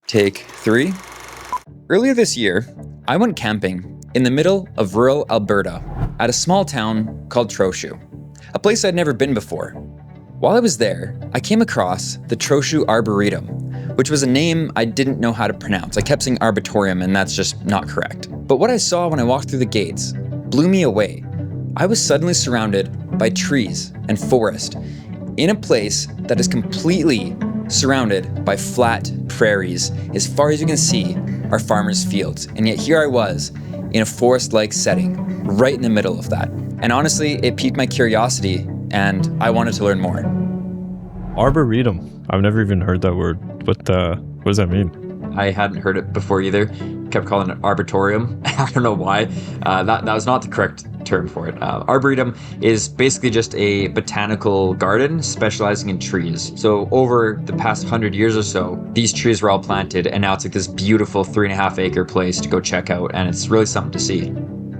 Take 3. Earlier this year, I went camping in the middle of rural Alberta at a small town called Trochu, a place I'd never been before. While I was there, I came across the Trochu Arboretum, which was a name I didn't know how to pronounce. I kept saying Arboretum, and that's just not correct. But what I saw when I walked through the gates blew me away. I was suddenly surrounded by trees and forest in a place that is completely surrounded by flat prairies. As far as you can see are farmers' fields, and yet here I was in a forest-like setting right in the middle of that. And honestly, it piqued my curiosity and I wanted to learn more. Arboretum. I've never even heard that word. What does that mean? I hadn't heard it before either. Kept calling it arboretum. I don't know why. That was not the correct term for it. Arboretum is basically just a botanical garden specializing in trees. So over the past 100 years or so, these trees were all planted, and now it's like this beautiful 3.5 acre place to go check out, and it's really something to see.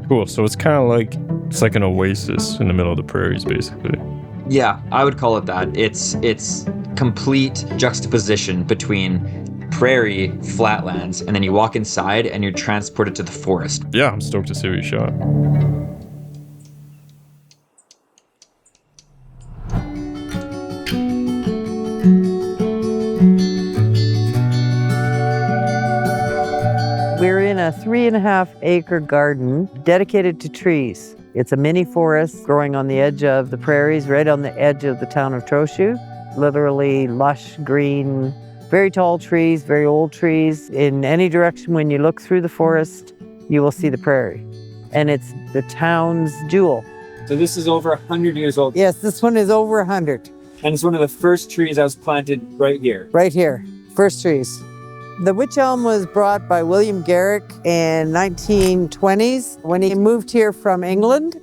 Cool. So it's kind of like an oasis in the middle of the prairies, basically. Yeah, I would call it that. It's complete juxtaposition between prairie flatlands, and then you walk inside and you're transported to the forest. Yeah, I'm stoked to see what you shot. We're in a 3.5 acre garden dedicated to trees. It's a mini forest growing on the edge of the prairies, right on the edge of the town of Trochu. Literally lush, green, very tall trees, very old trees. In any direction, when you look through the forest, you will see the prairie. And it's the town's jewel. So this is over 100 years old. Yes, this one is over 100. And it's one of the first trees that was planted right here. Right here, first trees. The wych elm was brought by William Garrick in 1920s. When he moved here from England,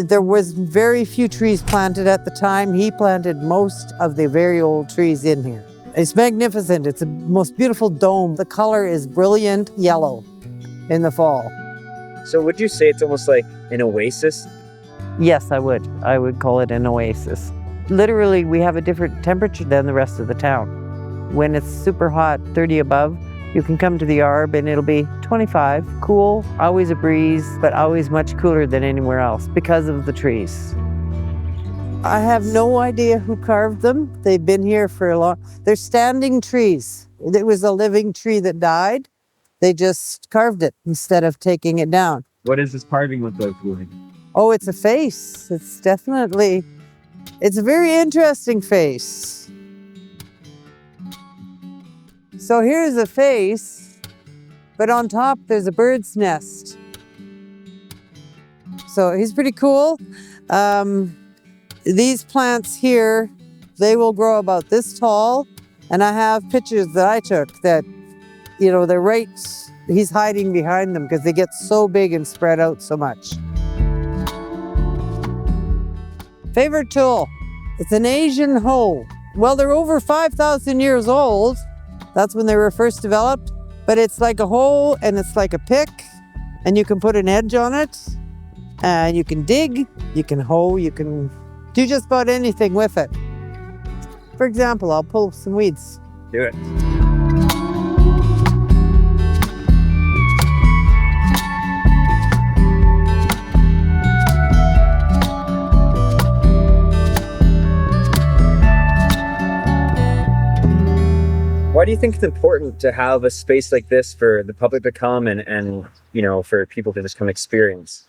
there was very few trees planted at the time. He planted most of the very old trees in here. It's magnificent. It's the most beautiful dome. The color is brilliant yellow in the fall. So would you say it's almost like an oasis? Yes, I would. I would call it an oasis. Literally, we have a different temperature than the rest of the town. When it's super hot, 30 above, you can come to the Arb and it'll be 25, cool, always a breeze, but always much cooler than anywhere else because of the trees. I have no idea who carved them. They've been here for a long... They're standing trees. It was a living tree that died. They just carved it instead of taking it down. What is this carving look like? Oh, it's a face. It's definitely... It's a very interesting face. So here's a face, but on top there's a bird's nest. So he's pretty cool. These plants here, they will grow about this tall. And I have pictures that I took that, they're right, he's hiding behind them because they get so big and spread out so much. Favorite tool, it's an Asian hoe. Well, they're over 5,000 years old. That's when they were first developed, but it's like a hoe and it's like a pick, and you can put an edge on it, and you can dig, you can hoe, you can do just about anything with it. For example, I'll pull some weeds. Do it. Why do you think it's important to have a space like this for the public to come and for people to just come experience?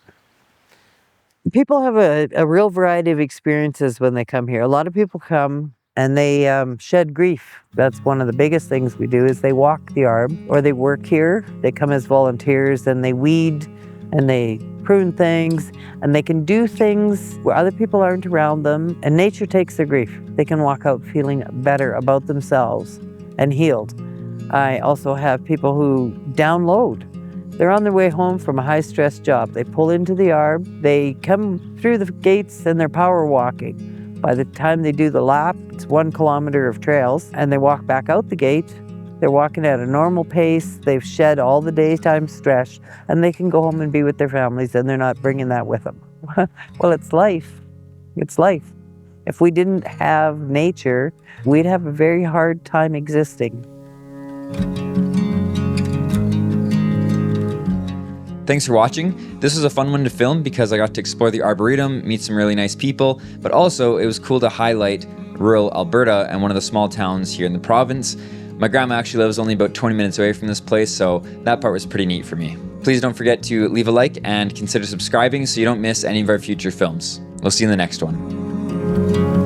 People have a real variety of experiences when they come here. A lot of people come and they shed grief. That's one of the biggest things we do is they walk the Arb or they work here. They come as volunteers and they weed and they prune things and they can do things where other people aren't around them, and nature takes their grief. They can walk out feeling better about themselves and healed. I also have people who download. They're on their way home from a high-stress job. They pull into the Arb, they come through the gates and they're power walking. By the time they do the lap, it's 1 kilometer of trails, and they walk back out the gate. They're walking at a normal pace. They've shed all the daytime stress, and they can go home and be with their families, and they're not bringing that with them. Well, it's life. It's life. If we didn't have nature, we'd have a very hard time existing. Thanks for watching. This was a fun one to film because I got to explore the Arboretum, meet some really nice people, but also it was cool to highlight rural Alberta and one of the small towns here in the province. My grandma actually lives only about 20 minutes away from this place, so that part was pretty neat for me. Please don't forget to leave a like and consider subscribing so you don't miss any of our future films. We'll see you in the next one.